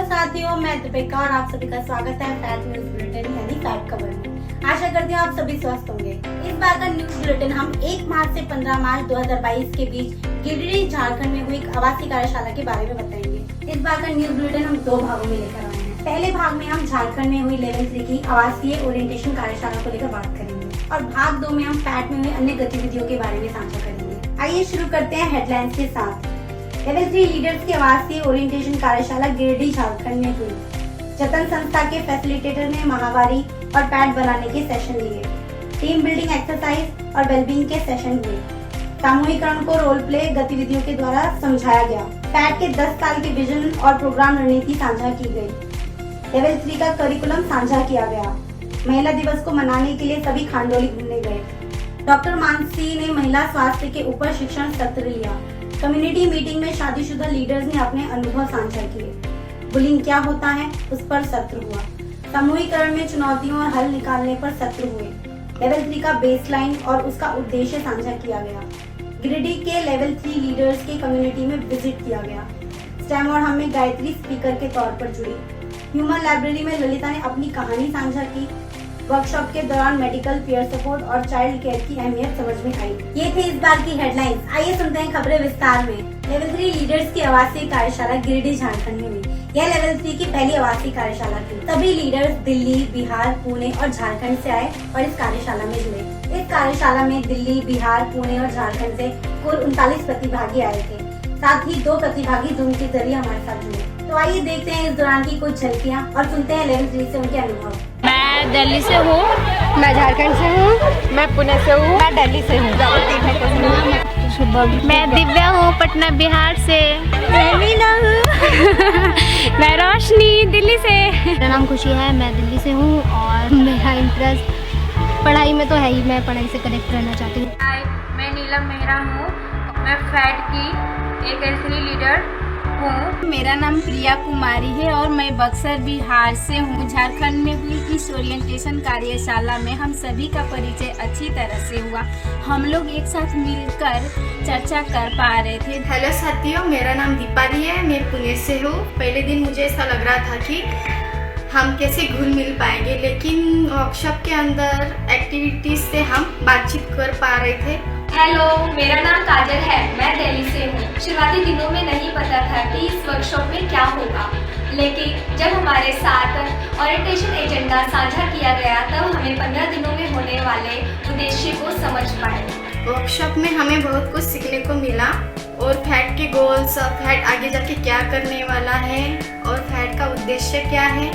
साथियों, मैं दीपिका और आप सभी का स्वागत है फैट न्यूज बुलेटिन यानी फैट खबर में। आशा करती हूँ आप सभी स्वस्थ होंगे। इस बार का न्यूज बुलेटिन हम 1 मार्च से 15 मार्च 2022 के बीच गिरिडीह झारखंड में हुई एक आवासीय कार्यशाला के बारे में बताएंगे। इस बार का न्यूज बुलेटिन हम 2 भागों में लेकर आए हैं। पहले भाग में हम झारखंड में हुई लेवल 3 की आवासीय ओरिएंटेशन कार्यशाला को लेकर बात करेंगे और भाग 2 में हम फैट में हुई अन्य गतिविधियों के बारे में साझा करेंगे। आइए शुरू करते हैं हेडलाइंस के साथ। लेवल 3 लीडर्स की आवासीय ओरिएंटेशन कार्यशाला गिरिडीह झारखंड में हुई। जतन संस्था के फैसिलिटेटर ने महावारी और पैड बनाने के सेशन लिए। टीम बिल्डिंग एक्सरसाइज और वेलबींग के सेशन हुए। सामूहिकरण को रोल प्ले गतिविधियों के द्वारा समझाया गया। पैड के 10 साल के विजन और प्रोग्राम रणनीति साझा की गई। लेवल 3 का करिकुलम साझा किया गया। महिला दिवस को मनाने के लिए सभी खांडोली घूमने गए। डॉक्टर मानसी ने महिला स्वास्थ्य के ऊपर शिक्षण सत्र लिया। कम्युनिटी मीटिंग में शादीशुदा लीडर्स ने अपने अनुभव साझा किए। बुलिंग क्या होता है उस पर सत्र हुआ। समूहीकरण में चुनौतियों और हल निकालने पर सत्र हुए। लेवल 3 का बेसलाइन और उसका उद्देश्य साझा किया गया। गिरिडीह के लेवल 3 लीडर्स के कम्युनिटी में विजिट किया गया। स्टेम और हम में गायत्री स्पीकर के तौर पर जुड़ी। ह्यूमन लाइब्रेरी में ललिता ने अपनी कहानी साझा की। वर्कशॉप के दौरान मेडिकल पीयर सपोर्ट और चाइल्ड केयर की अहमियत समझ में आई। ये थे इस बार की हेडलाइंस। आइए सुनते हैं खबरें विस्तार में। लेवल 3 लीडर्स की आवासीय कार्यशाला गिरिडीह झारखंड में हुई। यह लेवल 3 की पहली आवासीय कार्यशाला थी। सभी लीडर्स दिल्ली, बिहार, पुणे और झारखंड से आए और इस कार्यशाला में जुड़े। इस कार्यशाला में दिल्ली, बिहार, पुणे और झारखंड से कुल 39 प्रतिभागी आए थे। साथ ही 2 प्रतिभागी जूम के जरिए हमारे साथ जुड़े। तो आइए देखते हैं इस दौरान की कुछ झलकियाँ और सुनते हैं लेवल 3 से उनके अनुभव। मैं दिल्ली से हूँ। मैं झारखंड से हूँ। मैं पुणे से हूँ। मैं दिल्ली से हूँ। मैं दिव्या हूँ, पटना बिहार से। मैं मीना हूँ। मैं रोशनी, दिल्ली से। मेरा नाम खुशी है, मैं दिल्ली से हूँ और मेरा इंटरेस्ट पढ़ाई में तो है ही। मैं पढ़ाई से कनेक्ट रहना चाहती हूँ। मैं नीलम मेहरा हूँ। मैं फैट की एक L3 लीडर हूँ। मेरा नाम प्रिया कुमारी है और मैं बक्सर बिहार से हूँ। झारखंड में हुई इस ओरिएंटेशन कार्यशाला में हम सभी का परिचय अच्छी तरह से हुआ। हम लोग एक साथ मिलकर चर्चा कर पा रहे थे। हेलो साथियों, मेरा नाम दीपाली है। मैं पुणे से हूँ। पहले दिन मुझे ऐसा लग रहा था कि हम कैसे घुल मिल पाएंगे, लेकिन वर्कशॉप के अंदर एक्टिविटीज से हम बातचीत कर पा रहे थे। हेलो, मेरा नाम काजल है। मैं दिल्ली से हूँ। शुरुआती दिनों में नहीं पता था कि इस वर्कशॉप में क्या होगा, लेकिन जब हमारे साथ ओरिएंटेशन एजेंडा साझा किया गया तब हमें 15 दिनों में होने वाले उद्देश्य को समझ पाए। वर्कशॉप में हमें बहुत कुछ सीखने को मिला और फैट के गोल्स, फैट आगे जाके क्या करने वाला है और फैट का उद्देश्य क्या है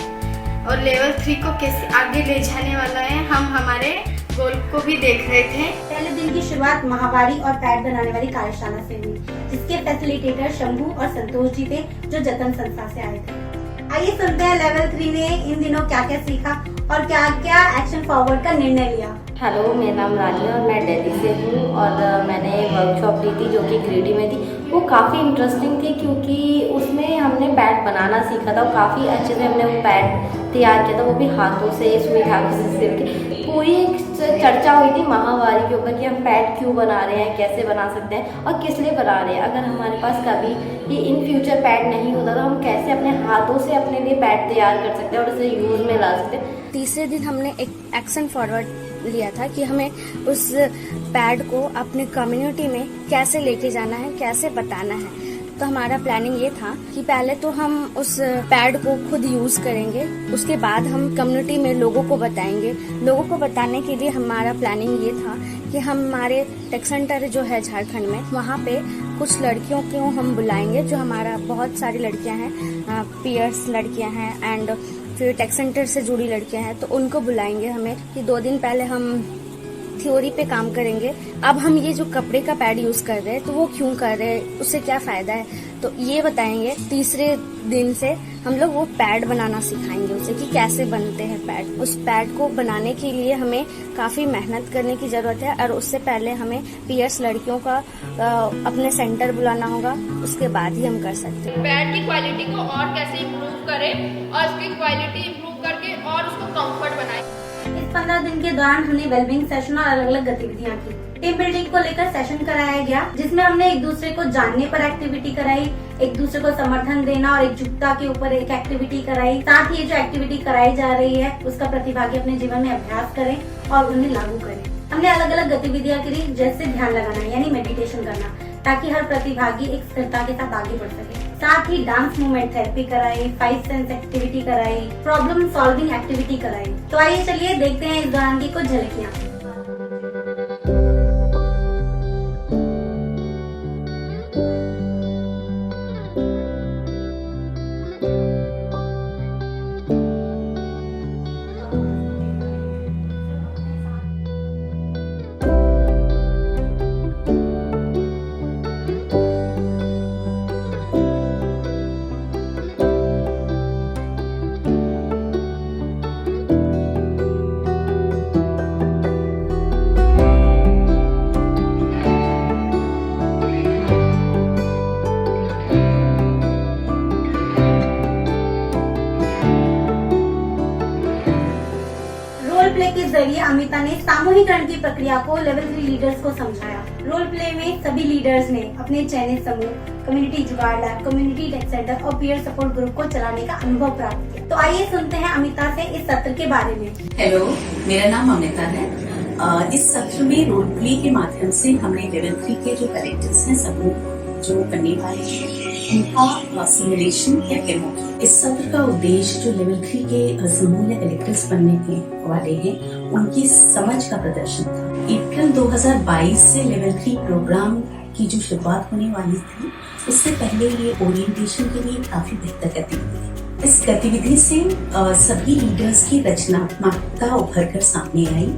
और लेवल 3 को कैसे आगे ले जाने वाला है, हम हमारे गोल को भी देख रहे थे। पहले दिन की शुरुआत महावारी और पैड बनाने वाली कार्यशाला से हुई, जिसके फैसिलिटेटर शंभू और संतोष जी थे जो जतन संस्था से आए थे। आइए सुनते हैं लेवल 3 ने इन दिनों क्या क्या सीखा और क्या क्या एक्शन फॉरवर्ड का निर्णय लिया। हेलो, मेरा नाम रानी है और मैं दिल्ली से हूँ और मैंने वर्कशॉप ली थी जो कि गिरिडीह में थी। वो काफ़ी इंटरेस्टिंग थी क्योंकि उसमें हमने पैड बनाना सीखा था और काफ़ी अच्छे से हमने वो पैड तैयार किया था, वो भी हाथों से, सुई धागे से सिल के। पूरी एक चर्चा हुई थी महावारी के ऊपर कि हम पैड क्यों बना रहे हैं, कैसे बना सकते हैं और किस लिए बना रहे हैं। अगर हमारे पास कभी ये इन फ्यूचर पैड नहीं होता तो हम कैसे अपने हाथों से अपने लिए पैड तैयार कर सकते हैं और उसे यूज़ में ला सकते हैं। तीसरे दिन हमने एक एक्शन फॉरवर्ड लिया था कि हमें उस पैड को अपने कम्युनिटी में कैसे लेके जाना है, कैसे बताना है। तो हमारा प्लानिंग ये था कि पहले तो हम उस पैड को खुद यूज करेंगे, उसके बाद हम कम्युनिटी में लोगों को बताएंगे। लोगों को बताने के लिए हमारा प्लानिंग ये था कि हमारे टेक सेंटर जो है झारखंड में, वहाँ पे कुछ लड़कियों को हम बुलाएंगे। जो हमारा बहुत सारी लड़कियाँ हैं, पीयर्स लड़कियाँ हैं एंड फिर टेक सेंटर से जुड़ी लड़कियाँ हैं, तो उनको बुलाएंगे हमें कि 2 दिन पहले हम थ्योरी पे काम करेंगे। अब हम ये जो कपड़े का पैड यूज कर रहे हैं तो वो क्यों कर रहे हैं, उससे क्या फायदा है, तो ये बताएंगे। तीसरे दिन से हम लोग वो पैड बनाना सिखाएंगे उसे कि कैसे बनते हैं पैड। उस पैड को बनाने के लिए हमें काफी मेहनत करने की जरूरत है और उससे पहले हमें पीयर्स लड़कियों का अपने सेंटर बुलाना होगा, उसके बाद ही हम कर सकते हैं। पैड की क्वालिटी को और कैसे इम्प्रूव करें और उसकी क्वालिटी इम्प्रूव करके और उसको कंफर्ट बनाएं। इस 15 दिन के दौरान हमने वेलबींग सेशन और अलग अलग गतिविधियाँ की। टीम बिल्डिंग को लेकर सेशन कराया गया, जिसमें हमने एक दूसरे को जानने पर एक्टिविटी कराई। एक दूसरे को समर्थन देना और एकजुटता के ऊपर एक एक्टिविटी कराई। साथ ही ये जो एक्टिविटी कराई जा रही है उसका प्रतिभागी अपने जीवन में अभ्यास करें और उन्हें लागू करें। हमने अलग अलग गतिविधियां करी, जैसे ध्यान लगाना यानी मेडिटेशन करना, ताकि हर प्रतिभागी एक स्थिरता के साथ आगे बढ़ सके। साथ ही डांस मूवमेंट थेरेपी कराई, 5 सेंस एक्टिविटी कराई, प्रॉब्लम सॉल्विंग एक्टिविटी कराई। तो आइए चलिए देखते हैं इस दौरान की कुछ झलकियां। प्ले के जरिए अमिता ने सामूहिकरण की प्रक्रिया को लेवल 3 लीडर्स को समझाया। रोल प्ले में सभी लीडर्स ने अपने चयनित समूह, कम्युनिटी जुगाड़ लैब, कम्युनिटी टेक सेंटर और पीयर सपोर्ट ग्रुप को चलाने का अनुभव प्राप्त किया। तो आइए सुनते हैं अमिता से इस सत्र के बारे में। हेलो, मेरा नाम अमिता है। इस सत्र में रोल प्ले के माध्यम से हमने लेवल 3 के जो करेक्टर्स हैं, समूह जो बनने वाले हैं, उनका सिमुलेशन या डेमो। इस सत्र का उद्देश्य जो लेवल 3 के समूह या कलेक्टर्स बनने के वाले हैं, उनकी समझ का प्रदर्शन था। अप्रैल 2022 से लेवल 3 प्रोग्राम की जो शुरुआत होने वाली थी, उससे पहले ये ओरिएंटेशन के लिए काफी बेहतर गतिविधि। इस गतिविधि से सभी लीडर्स की रचनात्मकता उभर कर सामने आई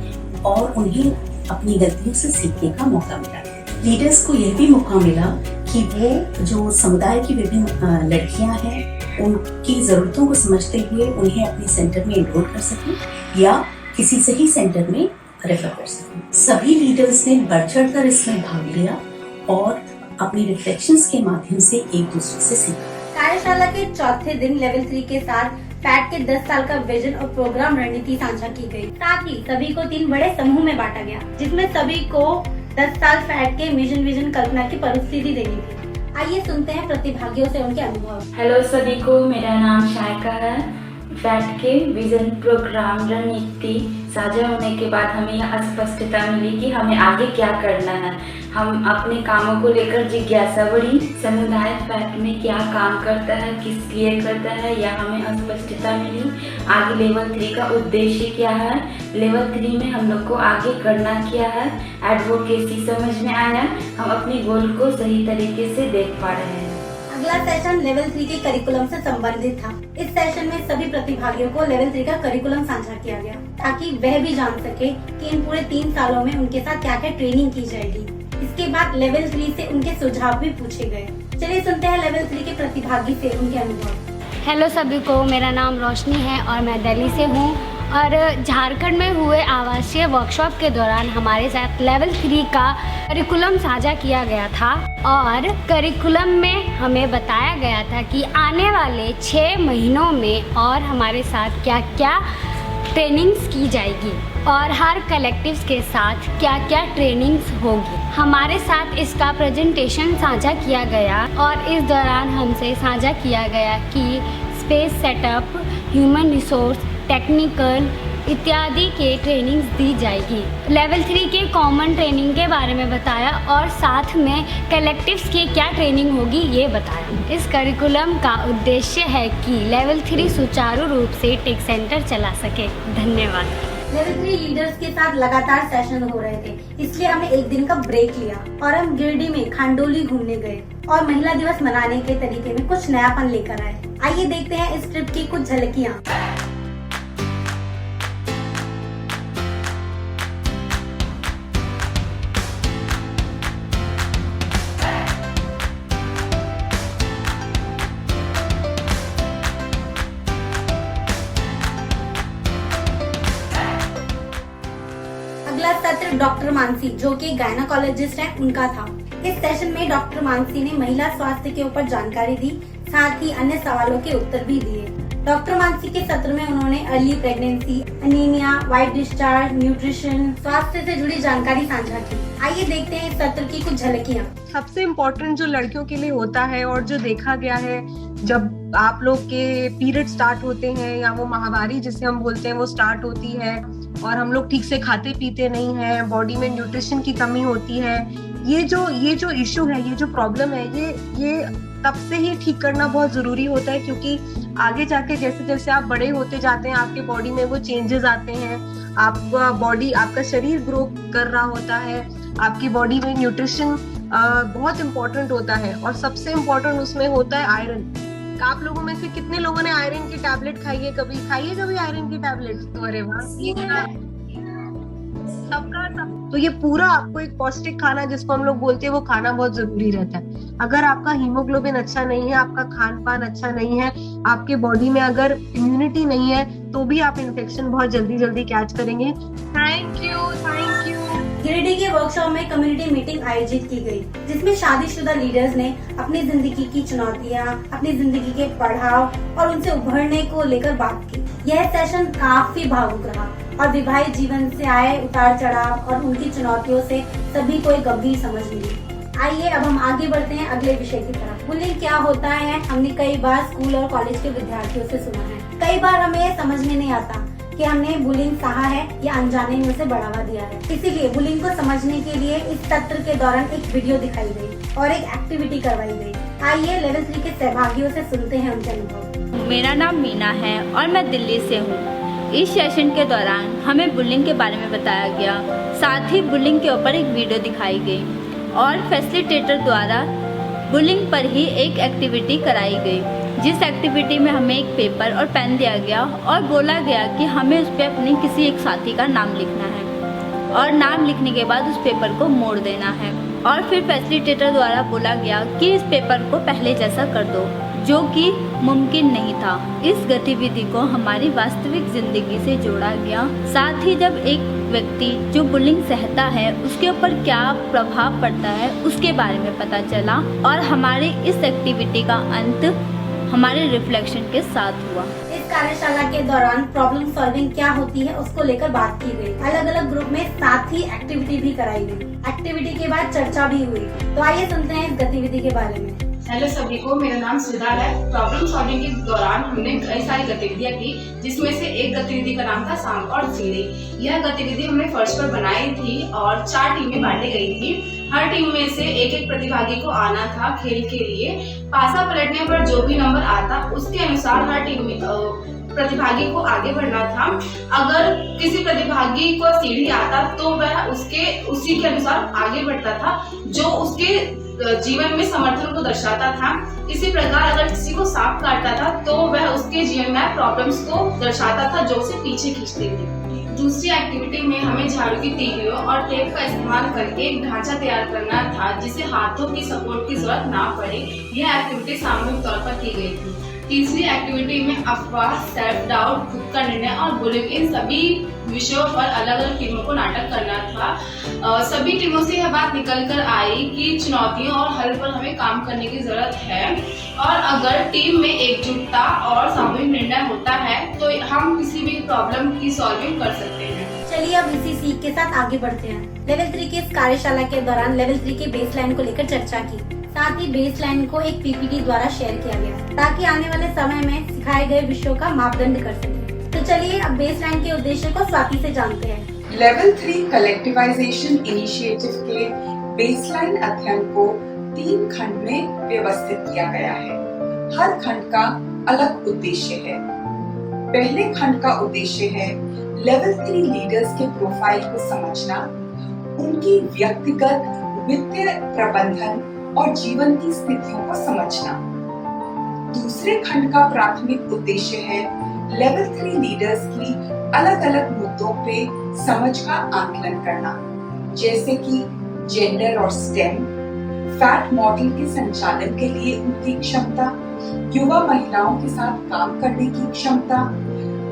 और उन्हें अपनी गलतियों से सीखने का मौका मिला। लीडर्स को यह भी मौका मिला कि वो जो समुदाय की विभिन्न लड़कियां हैं, उनकी जरूरतों को समझते हुए उन्हें अपने सेंटर में एनरोल कर सकें या किसी सही सेंटर में रेफर कर सकें। सभी लीडर्स ने बढ़ चढ़कर इसमें भाग लिया और अपनी रिफ्लेक्शंस के माध्यम से एक दूसरे से सीखा। कार्यशाला के चौथे दिन लेवल 3 के साथ फैट के 10 साल का विजन और प्रोग्राम रणनीति साझा की गई। साथ ही सभी को 3 बड़े समूह में बांटा गया, जिसमें सभी को 10 साल फैट के मिशन विजन कल्पना की परिस्थिति देनी थी। आइए सुनते हैं प्रतिभागियों से उनके अनुभव। हेलो सभी को, मेरा नाम शायका है। फैट के विजन प्रोग्राम रणनीति साझा होने के बाद हमें यह स्पष्टता मिली कि हमें आगे क्या करना है। हम अपने कामों को लेकर जिज्ञासा बढ़ी। समुदाय फैट में क्या काम करता है, किस लिए करता है, यह हमें स्पष्टता मिली। आगे लेवल 3 का उद्देश्य क्या है, लेवल 3 में हम लोग को आगे करना क्या है, एडवोकेसी समझ में आया। हम अपने गोल को सही तरीके से देख पा रहे हैं। अगला सेशन लेवल 3 के करिकुलम से संबंधित था। इस सेशन में सभी प्रतिभागियों को लेवल 3 का करिकुलम साझा किया गया, ताकि वह भी जान सके कि इन पूरे 3 सालों में उनके साथ क्या क्या ट्रेनिंग की जाएगी। इसके बाद लेवल 3 से उनके सुझाव भी पूछे गए। चलिए सुनते हैं लेवल 3 के प्रतिभागी से उनके अनुभव। हेलो सभी को, मेरा नाम रोशनी है और मैं दिल्ली से हूँ। और झारखंड में हुए आवासीय वर्कशॉप के दौरान हमारे साथ लेवल 3 का करिकुलम साझा किया गया था और करिकुलम में हमें बताया गया था कि आने वाले 6 महीनों में और हमारे साथ क्या क्या ट्रेनिंग्स की जाएगी और हर कलेक्टिव्स के साथ क्या क्या ट्रेनिंग्स होगी। हमारे साथ इसका प्रेजेंटेशन साझा किया गया और इस दौरान हमसे साझा किया गया कि space setup, human resource, technical इत्यादि के ट्रेनिंग्स दी जाएगी। लेवल 3 के कॉमन ट्रेनिंग के बारे में बताया और साथ में कलेक्टिव्स की क्या ट्रेनिंग होगी ये बताया। इस करिकुलम का उद्देश्य है कि लेवल 3 सुचारू रूप से टेक सेंटर चला सके। धन्यवाद। लेवल 3 लीडर्स के साथ लगातार सेशन हो रहे थे, इसलिए हमने एक दिन का ब्रेक लिया और हम गिरडी में खांडोली घूमने गए और महिला दिवस मनाने के तरीके में कुछ नयापन लेकर आए। आइए देखते हैं इस ट्रिप की कुछ झलकियाँ। अगला सत्र डॉक्टर मानसी, जो कि गायनाकोलॉजिस्ट हैं, उनका था। इस सेशन में डॉक्टर मानसी ने महिला स्वास्थ्य के ऊपर जानकारी दी, साथ ही अन्य सवालों के उत्तर भी दिए। डॉक्टर मानसी के सत्र में उन्होंने early pregnancy, anaemia, white discharge, nutrition, स्वास्थ्य से जुड़ी जानकारी साझा की। आइए देखते हैं इस सत्र की कुछ झलकियाँ। सबसे इम्पोर्टेंट जो लड़कियों के लिए होता है और जो देखा गया है, जब आप लोग के पीरियड स्टार्ट होते हैं या वो माहवारी जिसे हम बोलते हैं वो स्टार्ट होती है और हम लोग ठीक से खाते पीते नहीं हैं, बॉडी में न्यूट्रिशन की कमी होती है, ये जो इशू है, ये जो प्रॉब्लम है, ये तब से ही ठीक करना बहुत जरूरी होता है, क्योंकि आगे जाके जैसे जैसे आप बड़े होते जाते हैं आपके बॉडी में वो चेंजेस आते हैं, आपका शरीर ग्रो कर रहा होता है, आपकी बॉडी में न्यूट्रिशन बहुत इम्पोर्टेंट होता है और सबसे इम्पोर्टेंट उसमें होता है आयरन। आप लोगों में से कितने लोगों ने आयरन की टैबलेट खाई है? कभी आयरन की टैबलेट? तो अरे वाह, सबका तो ये पूरा आपको एक पौष्टिक खाना जिसको हम लोग बोलते हैं वो खाना बहुत जरूरी रहता है। अगर आपका हीमोग्लोबिन अच्छा नहीं है, आपका खान पान अच्छा नहीं है, आपके बॉडी में अगर इम्यूनिटी नहीं है, तो भी आप इन्फेक्शन बहुत जल्दी कैच करेंगे। Thank you. गिरिडीह के वर्कशॉप में कम्युनिटी मीटिंग आयोजित की गई, जिसमें शादीशुदा लीडर्स ने अपनी जिंदगी की चुनौतियां, अपनी जिंदगी के पड़ाव और उनसे उभरने को लेकर बात की। यह सेशन काफी भावुक रहा और विवाहित जीवन से आए उतार चढ़ाव और उनकी चुनौतियों से सभी को एक गंभीर समझ मिली। आइए अब हम आगे बढ़ते हैं अगले विषय की तरफ। बुलिंग क्या होता है, हमने कई बार स्कूल और कॉलेज के विद्यार्थियों से सुना है। कई बार हमें यह समझ में नहीं आता कि हमने बुलिंग सहा है या अनजाने में उसे बढ़ावा दिया है। इसीलिए बुलिंग को समझने के लिए इस सत्र के दौरान एक वीडियो दिखाई गई और एक एक्टिविटी करवाई गई। आइए लेवल 3 के सहभागियों से सुनते हैं उनके अनुभव। मेरा नाम मीना है और मैं दिल्ली से हूँ। इस सेशन के दौरान हमें बुलिंग के बारे में बताया गया, साथ ही बुलिंग के ऊपर एक वीडियो दिखाई गई और फैसिलिटेटर द्वारा बुलिंग पर ही एक एक्टिविटी कराई गई, जिस एक्टिविटी में हमें एक पेपर और पेन दिया गया और बोला गया कि हमें उस पर अपने किसी एक साथी का नाम लिखना है और नाम लिखने के बाद उस पेपर को मोड़ देना है। और फिर फैसिलिटेटर द्वारा बोला गया कि इस पेपर को पहले जैसा कर दो, जो कि मुमकिन नहीं था। इस गतिविधि को हमारी वास्तविक जिंदगी से जोड़ा गया। साथ ही जब एक व्यक्ति जो बुलिंग सहता है उसके ऊपर क्या प्रभाव पड़ता है उसके बारे में पता चला और हमारे इस एक्टिविटी का अंत हमारे रिफ्लेक्शन के साथ हुआ। इस कार्यशाला के दौरान प्रॉब्लम सॉल्विंग क्या होती है उसको लेकर बात की गई। अलग अलग ग्रुप में साथ ही एक्टिविटी भी कराई गई। एक्टिविटी के बाद चर्चा भी हुई। तो आइए सुनते हैं इस गतिविधि के बारे में। हेलो सभी को, मेरा नाम सिद्धार्थ है। प्रॉब्लम सॉल्विंग के दौरान हमने कई सारी गतिविधियां की, जिसमें से एक गतिविधि का नाम था सांप और सीढ़ी। यह गतिविधि हमने फर्श पर बनाई थी और 4 टीमें बांटी गई थी। हर टीम में से एक प्रतिभागी को आना था खेल के लिए। पासा पलटने पर जो भी नंबर आता उसके अनुसार हर टीम में प्रतिभागी को आगे बढ़ना था। अगर किसी प्रतिभागी को सीढ़ी आता तो वह उसी के अनुसार आगे बढ़ता था, जो उसके जीवन में समर्थन को दर्शाता था। इसी प्रकार अगर किसी को सांप काटता था तो वह उसके जीवन में प्रॉब्लम्स को दर्शाता था, जो उसे पीछे खींचती थी। दूसरी एक्टिविटी में हमें झाड़ू की तीलियों और टेप का इस्तेमाल करके एक ढांचा तैयार करना था, जिसे हाथों की सपोर्ट की जरूरत ना पड़े। यह एक्टिविटी सामूहिक तौर पर की गई थी। तीसरी एक्टिविटी में अफवाह, सेल्फ डाउट, खुद का निर्णय और बुलिंग, इन सभी विषयों पर अलग अलग टीमों को नाटक करना था। सभी टीमों से यह बात निकल कर आई कि चुनौतियों और हल पर हमें काम करने की जरूरत है और अगर टीम में एकजुटता और सामूहिक निर्णय होता है तो हम किसी भी प्रॉब्लम की सॉल्विंग कर सकते हैं। चलिए अब इसी सीख के साथ आगे बढ़ते हैं। लेवल 3 की इस कार्यशाला के दौरान लेवल 3 के बेसलाइन को लेकर चर्चा की। साथ ही बेसलाइन को एक पीपीटी द्वारा शेयर किया गया, ताकि आने वाले समय में सिखाए गए विषयों का मापदंड कर सके। तो चलिए अब बेसलाइन के उद्देश्य को स्वाति से जानते हैं। लेवल 3 कलेक्टिवाइजेशन इनिशिएटिव के बेसलाइन अध्ययन को 3 खंड में व्यवस्थित किया गया है। हर खंड का अलग उद्देश्य है। पहले खंड का उद्देश्य है लेवल 3 लीडर्स के प्रोफाइल को समझना, उनकी व्यक्तिगत वित्तीय प्रबंधन और जीवन की स्थितियों को समझना। दूसरे खंड का प्राथमिक उद्देश्य है लेवल 3 लीडर्स की अलग अलग मुद्दों पे समझ का आकलन करना, जैसे कि जेंडर और स्टेम, फैट मॉडल के संचालन के लिए उनकी क्षमता, युवा महिलाओं के साथ काम करने की क्षमता,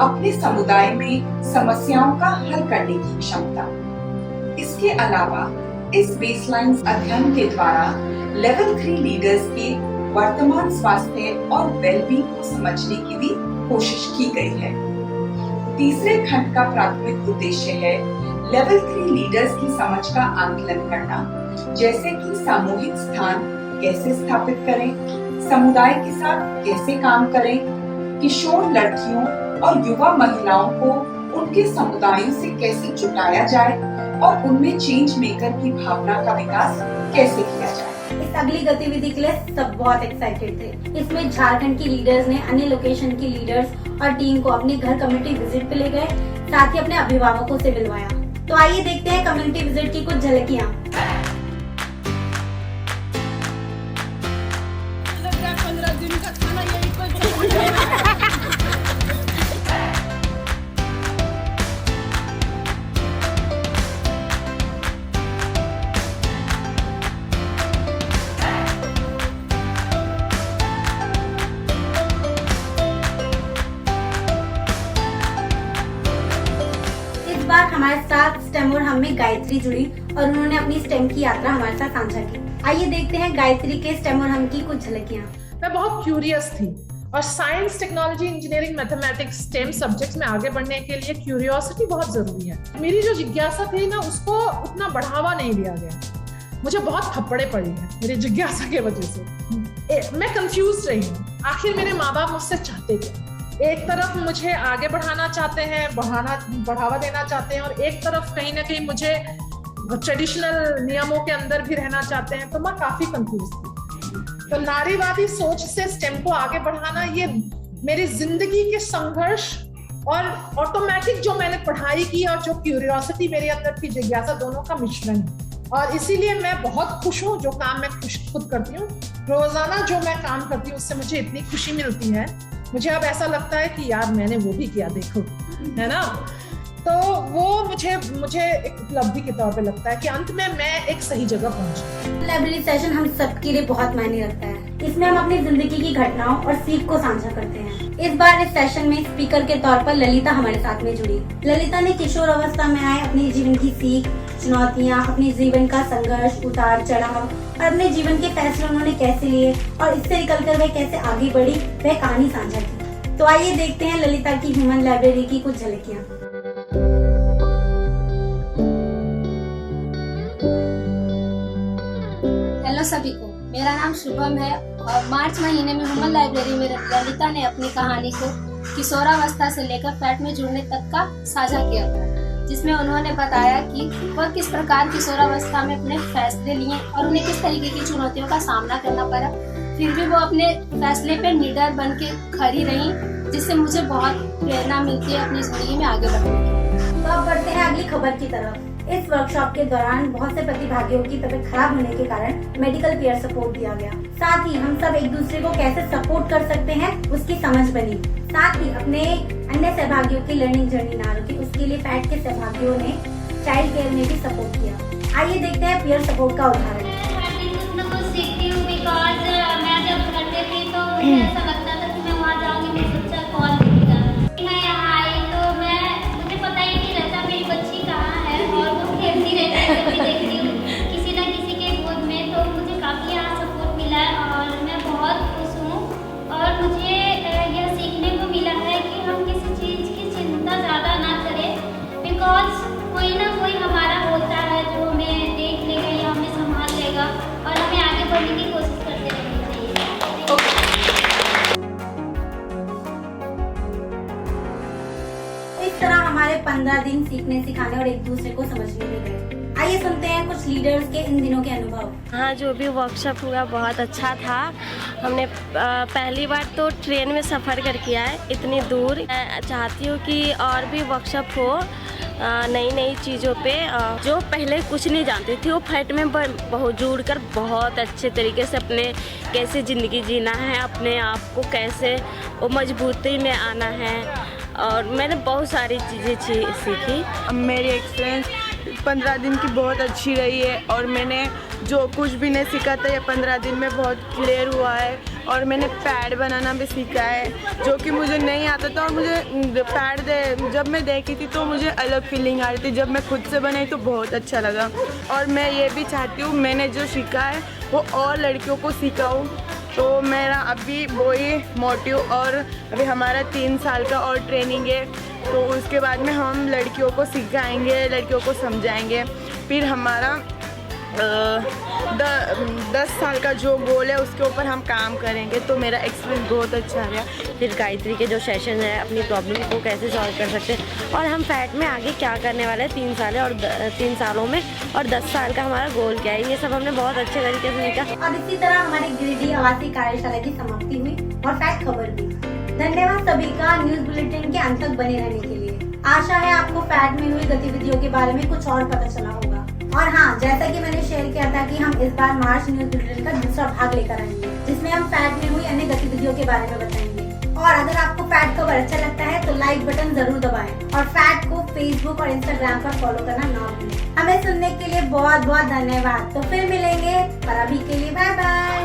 अपने समुदाय में समस्याओं का हल करने की क्षमता। इसके अलावा इस बेसलाइन अध्ययन के द्वारा लेवल 3 लीडर्स के वर्तमान स्वास्थ्य और वेलबींग को समझने की भी कोशिश की गई है। तीसरे खंड का प्राथमिक उद्देश्य है लेवल 3 लीडर्स की समझ का आकलन करना, जैसे कि सामूहिक स्थान कैसे स्थापित करें, समुदाय के साथ कैसे काम करें, किशोर लड़कियों और युवा महिलाओं को उनके समुदायों से कैसे जुटाया जाए और उनमें चेंज मेकर की भावना का विकास कैसे किया जाए। इस अगली गतिविधि के लिए सब बहुत एक्साइटेड थे। इसमें झारखंड की लीडर्स ने अन्य लोकेशन की लीडर्स और टीम को अपने घर कम्युनिटी विजिट पे ले गए, साथ ही अपने अभिभावकों से मिलवाया। तो आइए देखते हैं कम्युनिटी विजिट की कुछ झलकियाँ। इस बार हमारे साथ स्टेम और हम में गायत्री जुड़ी और उन्होंने अपनी स्टेम की यात्रा हमारे साथ साझा की। आइए देखते हैं गायत्री के स्टेम और हम की कुछ झलकियाँ। मैं बहुत क्यूरियस थी और science, technology, engineering, mathematics, stem subjects में आगे बढ़ने के लिए क्यूरियोसिटी बहुत जरूरी है। मेरी जो जिज्ञासा थी ना, उसको उतना बढ़ावा नहीं दिया गया। मुझे बहुत थप्पड़े पड़ी हैं मेरी जिज्ञासा के वजह से। मैं कंफ्यूज रही हूँ, आखिर मेरे माँ बाप मुझसे चाहते क्या। एक तरफ मुझे आगे बढ़ाना चाहते हैं, बढ़ावा देना चाहते हैं, और एक तरफ कहीं ना कहीं मुझे ट्रेडिशनल नियमों के अंदर भी रहना चाहते हैं। तो मैं काफी कंफ्यूज थी। तो नारीवादी सोच से स्टेम को आगे बढ़ाना, ये मेरी जिंदगी के संघर्ष और ऑटोमेटिक जो मैंने पढ़ाई की और जो क्यूरियोसिटी मेरे अंदर की जिज्ञासा, दोनों का मिश्रण है। और इसीलिए मैं बहुत खुश हूँ। जो काम मैं खुद करती हूँ, रोजाना जो मैं काम करती हूँ, उससे मुझे इतनी खुशी मिलती है। मुझे अब ऐसा लगता है कि यार मैंने वो भी किया, देखो, है ना। तो वो मुझे एक उपलब्धि के तौर पे लगता है कि अंत में मैं एक सही जगह पहुंची। लाइब्रेरी सेशन हम सबके लिए बहुत मायने रखता है। इसमें हम अपनी जिंदगी की घटनाओं और सीख को साझा करते हैं। इस बार इस सेशन में स्पीकर के तौर पर ललिता हमारे साथ में जुड़ी। ललिता ने किशोर अवस्था में आए अपने जीवन की सीख, चुनौतियाँ, अपने जीवन का संघर्ष, उतार चढ़ाव और अपने जीवन के फैसले उन्होंने कैसे लिए और इससे निकलकर वह कैसे आगे बढ़ी, वह कहानी साझा की। तो आइए देखते हैं ललिता की ह्यूमन लाइब्रेरी की कुछ झलकियाँ। हेलो सभी को, मेरा नाम शुभम है और मार्च महीने में ह्यूमन लाइब्रेरी में ललिता ने अपनी कहानी को किशोरावस्था से लेकर फैट में जुड़ने तक का साझा किया था, जिसमें उन्होंने बताया कि वह किस प्रकार किशोरावस्था में अपने फैसले लिए और उन्हें किस तरीके की चुनौतियों का सामना करना पड़ा, फिर भी वो अपने फैसले पे निडर बन के खड़ी रही, जिससे मुझे बहुत प्रेरणा मिलती है अपनी जिंदगी में आगे बढ़ने की। तो अब बढ़ते हैं अगली खबर की तरफ। इस वर्कशॉप के दौरान बहुत से प्रतिभागियों की तबीयत खराब होने के कारण मेडिकल पीयर सपोर्ट दिया गया। साथ ही हम सब एक दूसरे को कैसे सपोर्ट कर सकते हैं, उसकी समझ बनी। साथ ही अपने अन्य सहभागियों की लर्निंग जर्नी ना रुकी, उसके लिए फैट के सहभागियों ने चाइल्ड केयर में भी सपोर्ट किया। आइए देखते हैं पीयर सपोर्ट का उदाहरण। मैं जब घर पे थी तो मुझे ऐसा लगता था कि मैं वहाँ जाऊँगी, मेरे बच्चा कौन देखेगा। मैं यहाँ आई तो मुझे पता ही नहीं रहता मेरी बच्ची कहाँ है, और वो खेलती रहती है, जब भी देखती हूँ किसी न किसी के गोद में। तो मुझे काफ़ी यहाँ सपोर्ट मिला है और मैं बहुत खुश हूँ। और मुझे यह सीखने को मिला है कि हम किसी चीज़ की चिंता ज़्यादा ना करें, बिकॉज कोई ना कोई हमारा होता है जो हमें देख लेगा या हमें संभाल लेगा, और हमें आगे बढ़ने की कोशिश करते रहनी चाहिए। इस तरह हमारे 15 दिन सीखने, सिखाने और एक दूसरे को समझने में गए। आइए सुनते हैं कुछ लीडर्स के इन दिनों के अनुभव। हाँ, जो भी वर्कशॉप हुआ बहुत अच्छा था। हमने पहली बार तो ट्रेन में सफ़र कर किया है इतनी दूर। मैं चाहती हूँ कि और भी वर्कशॉप हो नई नई चीज़ों पे। जो पहले कुछ नहीं जानती थी, वो फैट में बहुत जुड़कर बहुत अच्छे तरीके से अपने कैसे ज़िंदगी जीना है, अपने आप को कैसे वो मजबूती में आना है, और मैंने बहुत सारी चीज़ें सीखी। मेरी एक्सपीरियंस 15 दिन की बहुत अच्छी रही है और मैंने जो कुछ भी नहीं सीखा था ये 15 दिन में बहुत क्लियर हुआ है। और मैंने पैड बनाना भी सीखा है, जो कि मुझे नहीं आता था। और मुझे पैड जब मैं देखी थी तो मुझे अलग फीलिंग आ रही थी, जब मैं खुद से बनाई तो बहुत अच्छा लगा। और मैं ये भी चाहती हूँ मैंने जो सीखा है वो और लड़कियों को सिखाऊँ, तो मेरा अभी वही मोटिव, और अभी हमारा 3 साल का और ट्रेनिंग है, तो उसके बाद में हम लड़कियों को सिखाएंगे, लड़कियों को समझाएंगे। फिर हमारा 10 साल का जो गोल है उसके ऊपर हम काम करेंगे। तो मेरा एक्सपीरियंस बहुत अच्छा रहा। फिर गायत्री के जो सेशन है अपनी प्रॉब्लम को कैसे सॉल्व कर सकते हैं, और हम फैट में आगे क्या करने वाले हैं 3 साल है और 3 सालों में, और 10 साल का हमारा गोल क्या है, ये सब हमने बहुत अच्छे तरीके से सीखा। और इसी तरह हमारी गिरिडीह आवासीय कार्यशाला की समाप्ति हुई और फैट खबर भी। धन्यवाद सभी का न्यूज बुलेटिन के अंत तक बने रहने के लिए। आशा है आपको फैट में हुई गतिविधियों के बारे में कुछ और पता चला होगा। और हाँ, जैसा कि मैंने शेयर किया था कि हम इस बार मार्च न्यूज बुलेटिन का दूसरा भाग लेकर आएंगे, जिसमें हम फैट में हुई अन्य गतिविधियों के बारे में बताएंगे। और अगर आपको फैट खबर अच्छा लगता है तो लाइक बटन जरूर दबाएं और फैट को फेसबुक और इंस्टाग्राम पर फॉलो करना ना भूलें। हमें सुनने के लिए बहुत बहुत धन्यवाद। तो फिर मिलेंगे, पर अभी के लिए बाय बाय।